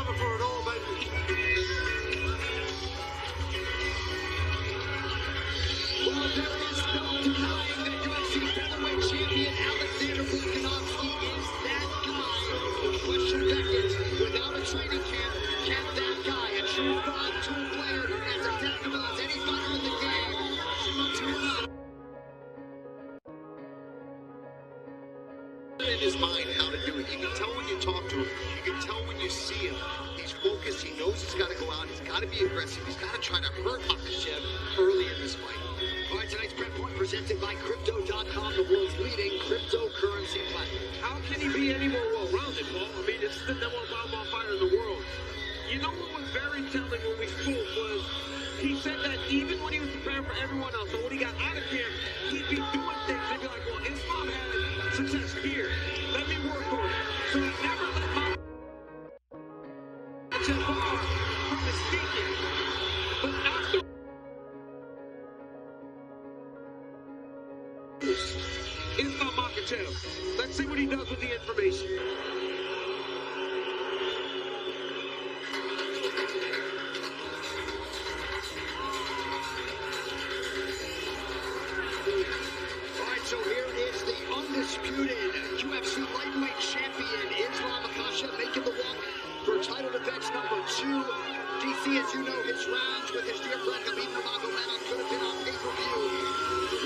coming for it all, baby. Well, there is no denying that UFC featherweight champion Alexander Volkanovski is that guy. The question beckons, without a training camp, can that guy, a true five tool player, as adaptable as any fighter in the game, turn up? In his mind how to do it. You can tell when you talk to him. You can tell when you see him. He's focused. He knows he's got to go out. He's got to be aggressive. He's got to try to hurt Makhachev early in this fight. All right, tonight's Prep Point presented by Crypto.com, the world's leading cryptocurrency platform. How can he be any more well-rounded, Paul? I mean, this is the number one fighter in the world. You know what was very telling when we spoke was he said that even when he was preparing for everyone else, so when he got out of camp, he'd be doing things. He'd be like, well, Islam had success here. Let me work on it. So he never let Makhachev bar from his thinking. But after Islam Makhachev, let's see what he does with the information. So here is the undisputed UFC lightweight champion, Islam Makhachev, making the walk for title defense number 2. DC, as you know, hits rounds with his dear friend Khabib Nurmagomedov. Could have been on pay-per-view.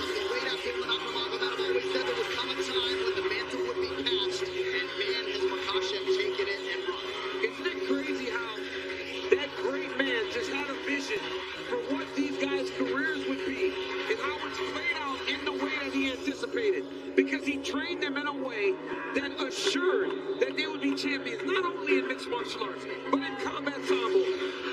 The weight out there with Nurmagomedov always said there would come a time when the mantle would be passed, and man, has Makhachev taken it and run. Isn't it crazy how that great man just had a vision for what these guys' careers would be and how it's played out in the way that he anticipated, because he trained them in a way that assured that they would be champions, not only in mixed martial arts, but in combat sambo,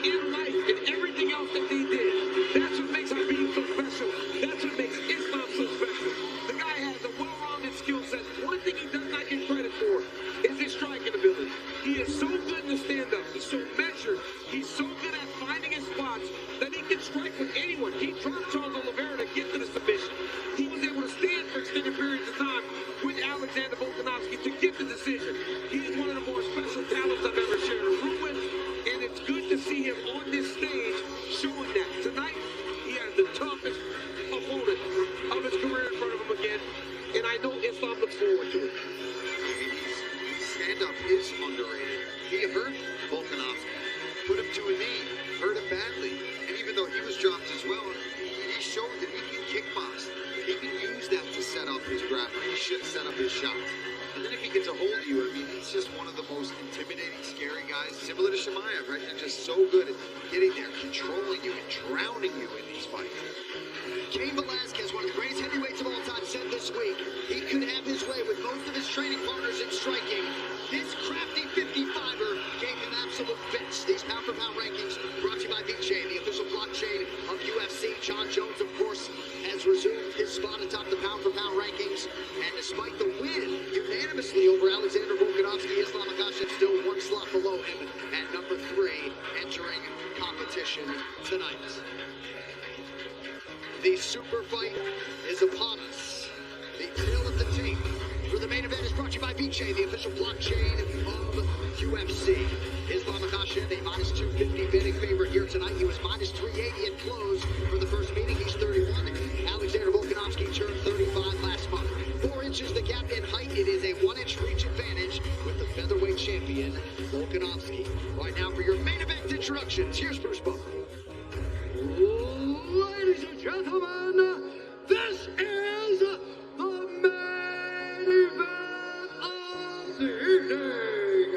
in life, and everything else that they did. That's what makes Khabib so special. That's what makes Islam so special. The guy has a well-rounded skill set. One thing he does not get credit for is his striking ability. He is so good in the stand-up. He's so measured. He's so good at finding his spots that he can strike with anyone. He dropped Charles Oliveira to get to the submission. He was able to stand for extended periods of time with Alexander Volkanovski to get the decision. He's one of the more special talents I've ever shared a room with, and it's good to see him on this stage showing that. Tonight, he has the toughest opponent of his career in front of him again, and I know Islam looks forward to it. Stand-up is underrated. He hurt Volkanovski, put him to a knee, hurt him badly, and even though he was dropped as well, he showed that he can kickbox. He can use that to set up his grappling. He should set up his shot. And then if he gets a hold of you, I mean, he's just one of the most intimidating, scary guys, similar to Chimaev, right? They're just so good at getting there, controlling you, and drowning you in these fights. Cain Velasquez, one of the greatest heavyweights of all time, said this week he could have his way with most of his training partners in striking. This crafty 55er gave him absolute fits. These pound-for-pound rankings brought to you by BJ, the official blockchain of UFC. John Jones, of course, has resumed his spot atop the pound-for-pound rankings. And despite the win unanimously over Alexander Volkanovski, Islam Makhachev still one slot below him at number 3, entering competition tonight. The super fight is upon us. The tale of the tape for the main event is brought to you by BJ, the official blockchain of UFC. Islam Makhachev, a minus 250 betting favorite here tonight. He was minus 380 at close for the first meeting. He's 31. Alexander Volkanovski turned 35 last month. 4 inches the gap in height. It is a 1-inch reach advantage with the featherweight champion, Volkanovski. Right now for your main event introductions, here's Bruce Buffer. Ladies and gentlemen, this is the main event of the evening.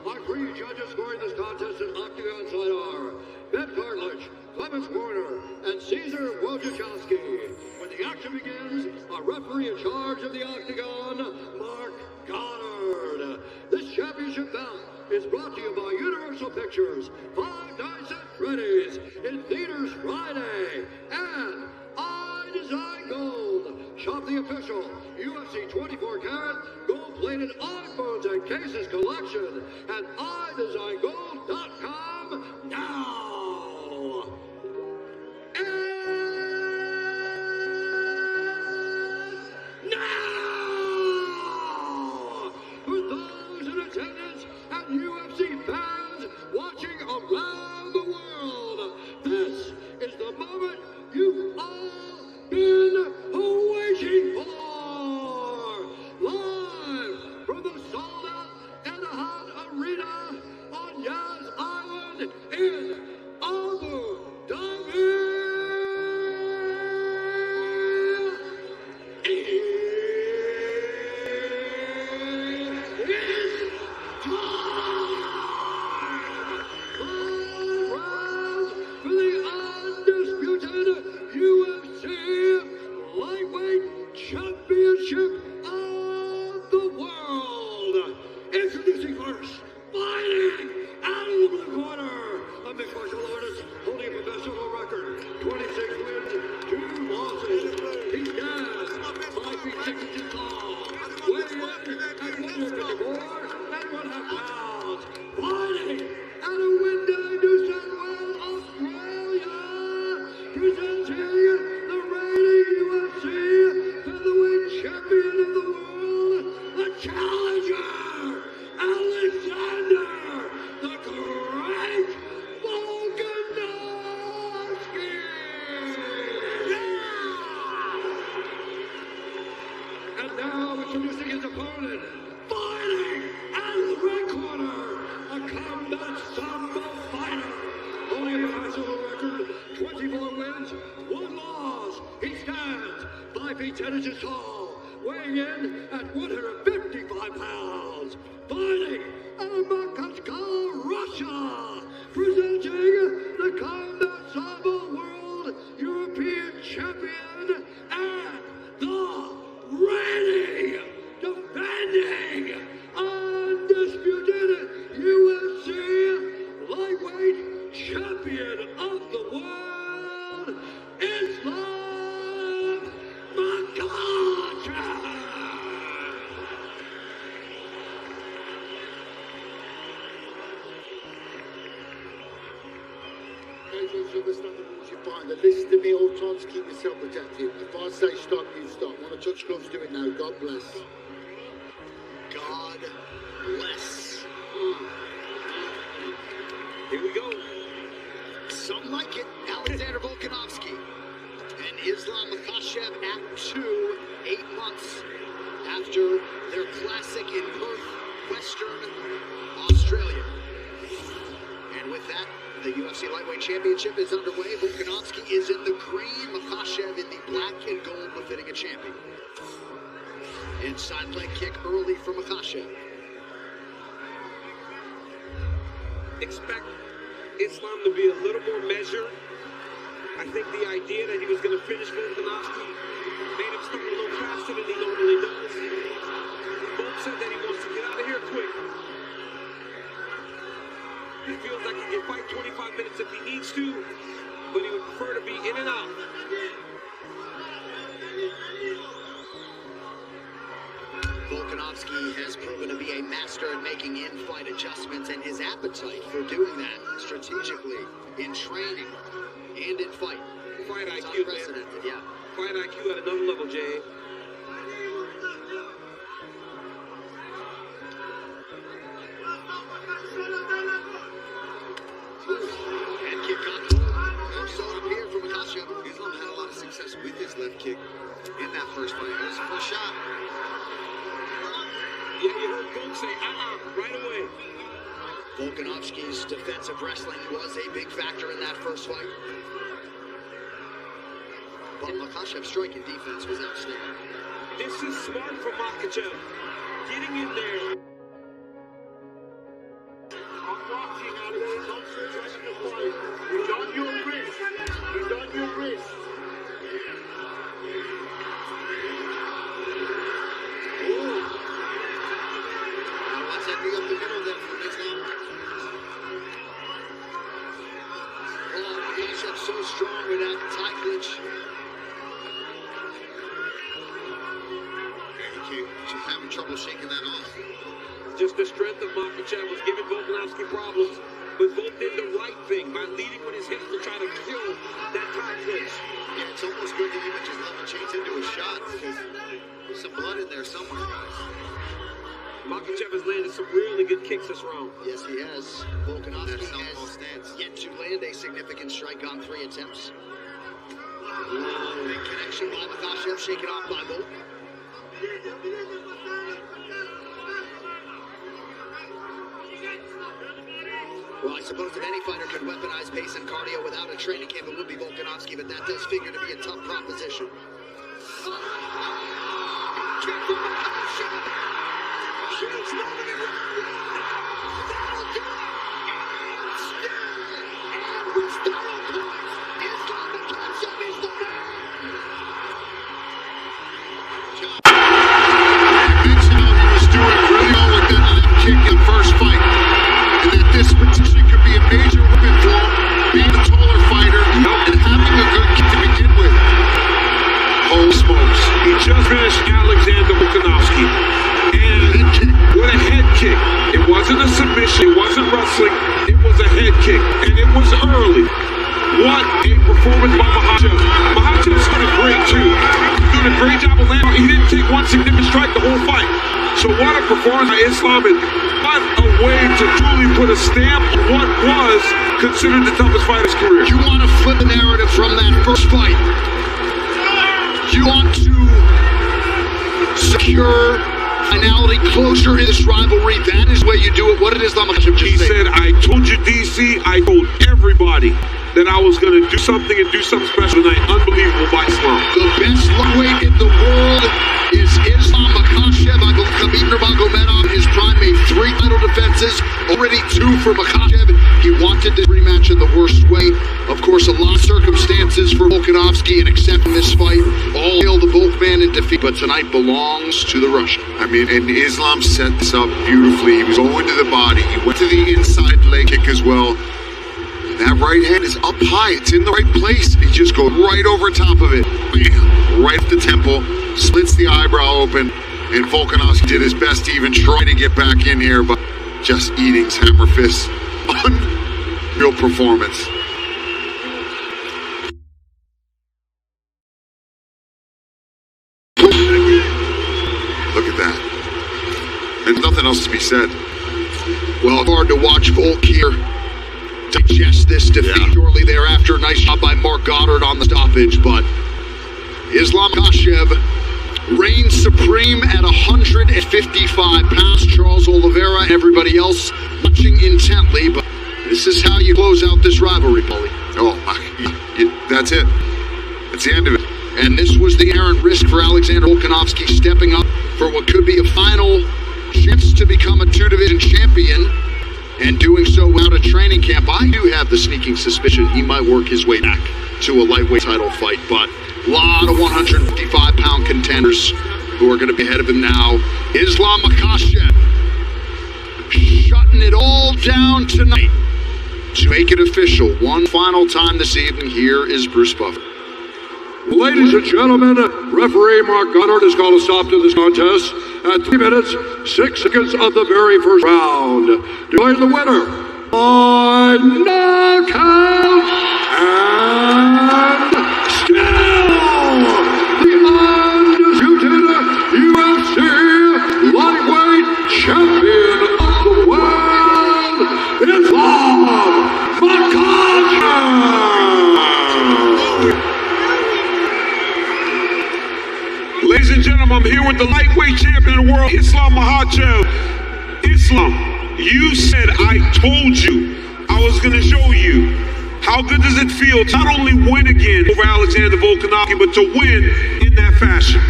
Our 3 judges scoring this contest in octagon side are Ben Cartledge, Clemens Warner, and Cesar Wojciechowski. When the action begins, our referee in charge of the octagon, Mark Goddard. This championship bout is brought to you by Universal Pictures, Five Nights at Freddy's, in theaters Friday, and I Design Gold. Shop the official UFC 24-karat gold-plated iPhones and cases collection at idesigngold.com now. And now, for those in attendance and UFC fans in Abu Dhabi. For the undisputed UFC Lightweight Championship of the world. Introducing first, fighting out of the blue corner, a mixed martial artist holding a professional record, 26 wins, 2 losses. He stands 5 feet 6 inches tall, weighing in at 154 and 1/2 pounds. Fighting out of Windy, New South Wales, Australia, presenting the reigning UFC featherweight champion of the world, the challenger, Alexander the Great Volkanovski. And now introducing his opponent, fighting out of the red corner, a combat sambo fighter, holding a professional record, 24 wins, 1 loss. He stands 5 feet 10 inches tall, weighing in at 155 pounds. Fighting out of Makhachev, Russia, presenting the combat sambo world European champion and the reigning, defending, undisputed UFC lightweight champion of the world, Islam Makhachev. Occasions you understand the rules you find. And listen to me all the time to keep yourself protected. If I say stop, you stop. Want to touch gloves, do it now. God bless. God bless. Here we go. Some like it. Alexander Volkanovski and Islam Makhachev at 2, 8 months after their classic in Perth, Western Australia. And with that, the UFC Lightweight Championship is underway. Volkanovski is in the green, Makhachev in the black and gold, befitting a champion. Inside leg kick early for Makhachev. Expect Islam to be a little more measured. I think the idea that he was going to finish Volkanovski made him start a little faster than he normally does. Volk said that he wants to get out of here quick. He feels like he can fight 25 minutes if he needs to, but he would prefer to be in and out. Volkanovski has proven to be a master at making in-fight adjustments, and his appetite for doing that strategically in training and in fight. Fight It's IQ, unprecedented, man. yeah. Fight IQ at another level, Jay. Head kick on hold. So it appeared from Makhachev. Islam had a lot of success with his left kick in that first fight. It was the first shot. Yeah, you heard Volk say, right away. Volkanovski's defensive wrestling was a big factor in that first fight. But Makhachev's striking defense was outstanding. This is smart from Makhachev. Getting in there. I'm watching, Alex. Concentrating the fight. You're on your wrist. You're on your wrist. Setting up the middle there for Islam. Oh, Makhachev's so strong with that tie clinch. She's having trouble shaking that off. Just the strength of Makhachev was giving Volkanovski problems, but Volk did the right thing by leading with his hands to try to kill that tie clinch. Yeah, it's almost good to even just let the chains into a shot because there's some blood in there somewhere, guys. Makhachev has landed some really good kicks this round. Yes, he has. Volkanovski That southpaw has stance. yet to land a significant strike on 3 attempts. Big connection by Makhachev, shaken off by Volk. Well, I suppose if any fighter could weaponize pace and cardio without a training camp, it would be Volkanovski, but that does figure to be a tough proposition. In the first fight, and that this potentially could be a major weapon for him, being a taller fighter and having a good kick to begin with. Holy smokes. He just finished Alexander Volkanovski, and with a head kick. It wasn't a submission, it wasn't wrestling, it was a head kick, and it was early. What a performance by Makhachev. Makhachev's doing great too. He's doing a great job of landing. He didn't take one significant strike the whole fight. So what a performance by Islam, and what a way to truly put a stamp on what was considered the toughest fight of his career. You want to flip the narrative from that first fight. You want to secure finality, closure in this rivalry. That is the way you do it. What did Islam Makhachev just say? He said, I told you, DC, I told everybody that I was going to do something and do something special tonight. Unbelievable by Islam. The best lightweight in the world is Islam Makhachev. I believe Khabib Nurmagomedov in his prime made 3 title defenses, already 2 for Makhachev. He wanted this rematch in the worst way. Of course, a lot of circumstances for Volkanovski in accepting this fight. All hail the Volkman in defeat, but tonight belongs to the Russian. I mean, and Islam set this up beautifully. He was going to the body. He went to the inside leg kick as well. That right hand is up high. It's in the right place. He just goes right over top of it. Bam! Right at the temple. Slits the eyebrow open. And Volkanovski did his best to even try to get back in here, but just eating his hammer fists. Unreal performance. Look at that. There's nothing else to be said. Well, hard to watch Volk here digest this defeat shortly thereafter. Nice job by Mark Goddard on the stoppage, but Islam Makhachev reigns supreme at 155 pounds. Charles Oliveira and everybody else watching intently, but this is how you close out this rivalry, Paulie. Oh, that's it. That's the end of it. And this was the errant risk for Alexander Volkanovski, stepping up for what could be a final chance to become a 2-division champion, and doing so without a training camp. I do have the sneaking suspicion he might work his way back to a lightweight title fight, but a lot of 155-pound contenders who are going to be ahead of him now. Islam Makhachev shutting it all down tonight to make it official. One final time this evening, here is Bruce Buffer. Ladies and gentlemen, referee Mark Goddard has called a stop to this contest at 3 minutes, 6 seconds of the very first round. Declaring the winner by knockout and still the undisputed UFC lightweight champion of the world, Islam Makhachev. Ladies and gentlemen, I'm here with the lightweight champion of the world, Islam Makhachev. Islam, you said I told you I was going to show you. How good does it feel to not only win again over Alexander Volkanovski, but to win in that fashion?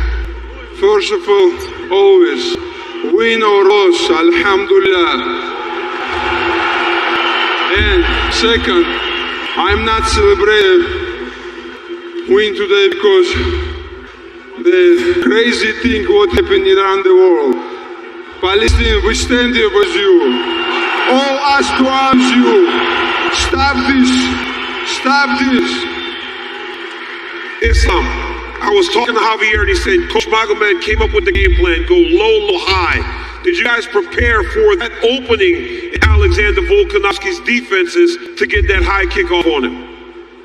First of all, always win or lose, alhamdulillah. And second, I'm not celebrating win today because the crazy thing what happened around the world. Palestine, we stand here with you. All us to arms you. Stop this. Stop this. Islam, I was talking to Javier and he said, Coach Magomed came up with the game plan, go low, low, high. Did you guys prepare for that opening in Alexander Volkanovski's defenses to get that high kickoff on him?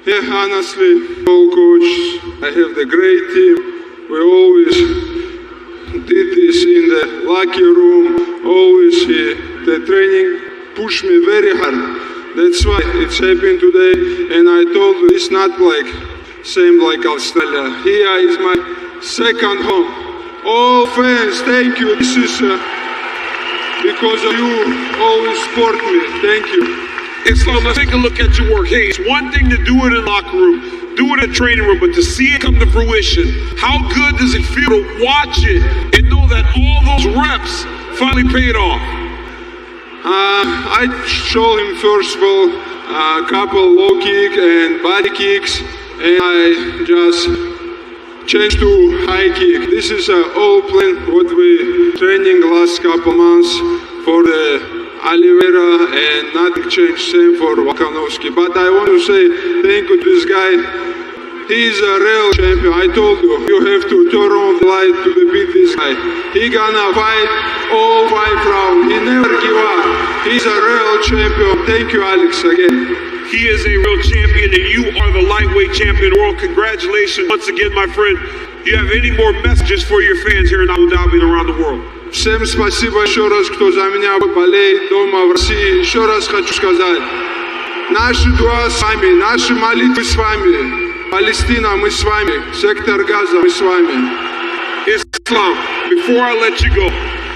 Yeah, honestly, coach, I have the great team. We always did this in the locker room, always the training pushed me very hard. That's why it's happened today, and I told you it's not like same like Australia. Here is my second home. All fans, thank you. This is because of you always support me. Thank you. Islam, let's take a look at your work. Hey, it's one thing to do it in the locker room, do it in the training room, but to see it come to fruition, how good does it feel to watch it and know that all those reps finally paid off? I showed him first of all a couple low kick and body kicks, and I just changed to high kick. This is all plan what we training last couple months for the Oliveira, and nothing changed, same for Volkanovski. But I want to say thank you to this guy. He's a real champion. I told you, you have to turn on the light to beat this guy. He gonna fight all 5 rounds. He never give up. He's a real champion. Thank you, Alex, again. He is a real champion, and you are the lightweight champion of the world. Congratulations once again, my friend. Do you have any more messages for your fans here in Abu Dhabi and around the world? Всем спасибо еще раз, кто за меня болеет дома в России. Еще раз хочу сказать, наши дуа с вами, наши молитвы с вами. Палестина, мы с вами. Сектор Газа, мы с вами. Islam, before I let you go,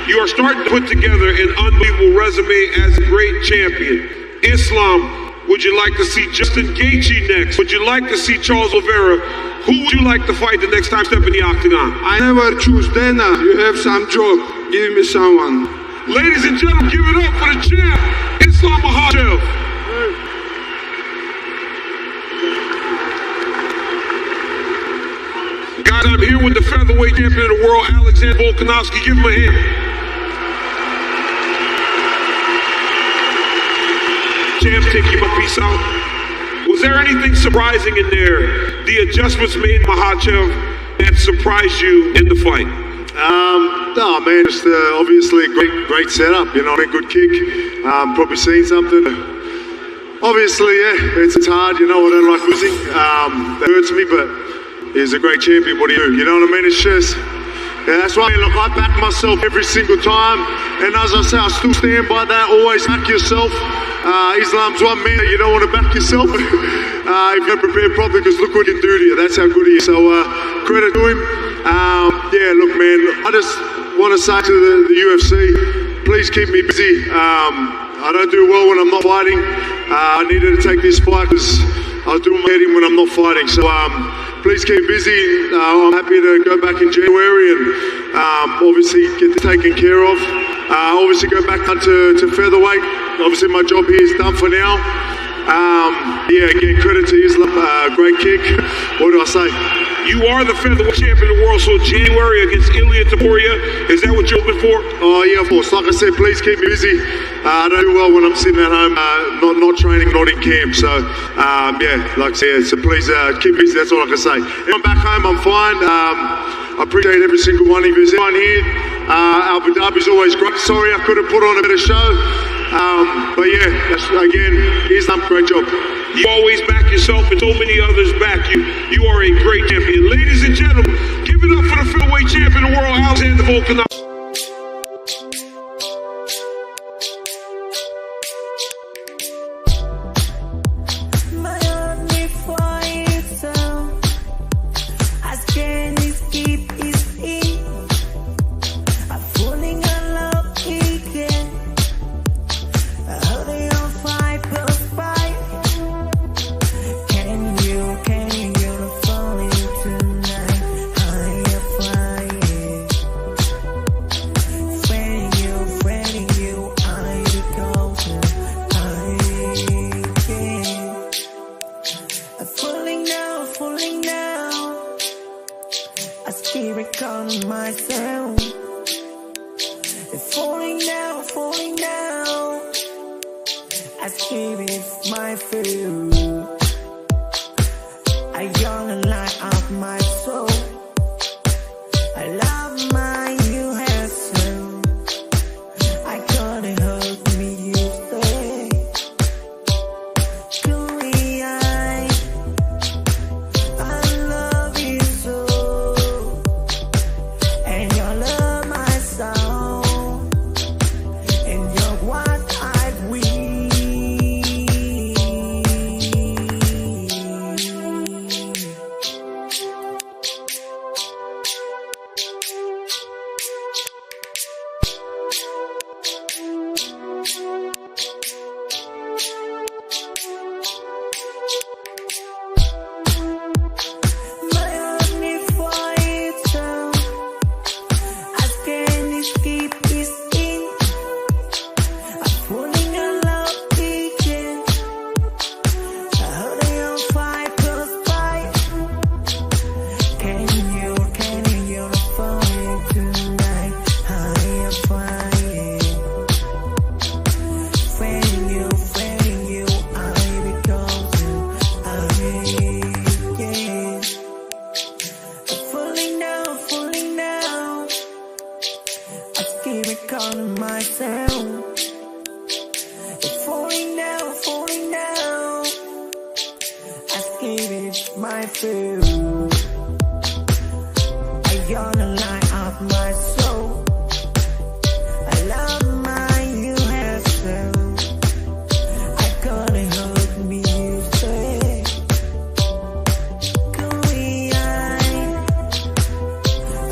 you are starting to put together an unbelievable resume as a great champion. Islam, would you like to see Justin Gaethje next? Would you like to see Charles Oliveira? Who would you like to fight the next time step in the octagon? I never choose. Dana, you have some job. Give me someone. Ladies and gentlemen, give it up for the champ, Islam Makhachev. Guys, I'm here with the featherweight champion of the world, Alexander Volkanovski. Give him a hand. Champ, take your piece out. Was there anything surprising in there? The adjustments made in Makhachev that surprised you in the fight? No, man, just obviously great setup, you know, a good kick. Probably seen something. Obviously, yeah, it's hard, you know, I don't like losing. That hurts me, but he's a great champion. What do you do? You know what I mean? It's just, yeah, that's why, look, I back myself every single time. And as I say, I still stand by that. Always back yourself. Islam's one man. You don't want to back yourself if you're prepared properly, because look what he can do to you. That's how good he is. So credit to him. Yeah, look, man, I just want to say to the UFC, please keep me busy. I don't do well when I'm not fighting. I needed to take this fight because I was doing my heading when I'm not fighting. So please keep busy. I'm happy to go back in January and obviously get taken care of. Obviously go back down to featherweight. Obviously my job here is done for now. Yeah, again, credit to Islam. Great kick. What do I say? You are the featherweight champion of the world, so January against Ilia Topuria, is that what you're hoping for? Oh, yeah, of course. Like I said, please keep me busy. I don't do well when I'm sitting at home, not training, not in camp. So, yeah, like I said, so please keep busy. That's all I can say. If I'm back home, I'm fine. I appreciate every single one of you. Everyone here, Abu Dhabi's always great. Sorry I couldn't put on a better show. But yeah, again, Islam, great job. You always back yourself and so many others back you. You are a great champion. Ladies and gentlemen, give it up for the featherweight champion of the world, Alexander Volkanovski. Myself, falling down, I scream with my fear. I yawn and light up my soul. I love my new hairstyle. I couldn't hurt me, you say. Glory, I love you so. And you love my soul, and you're what I breathe. feel. You're the light of my soul. I love my you hairstyle. I couldn't hurt me, you say.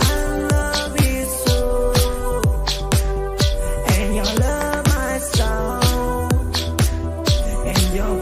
I love you so. And you love my soul. And you're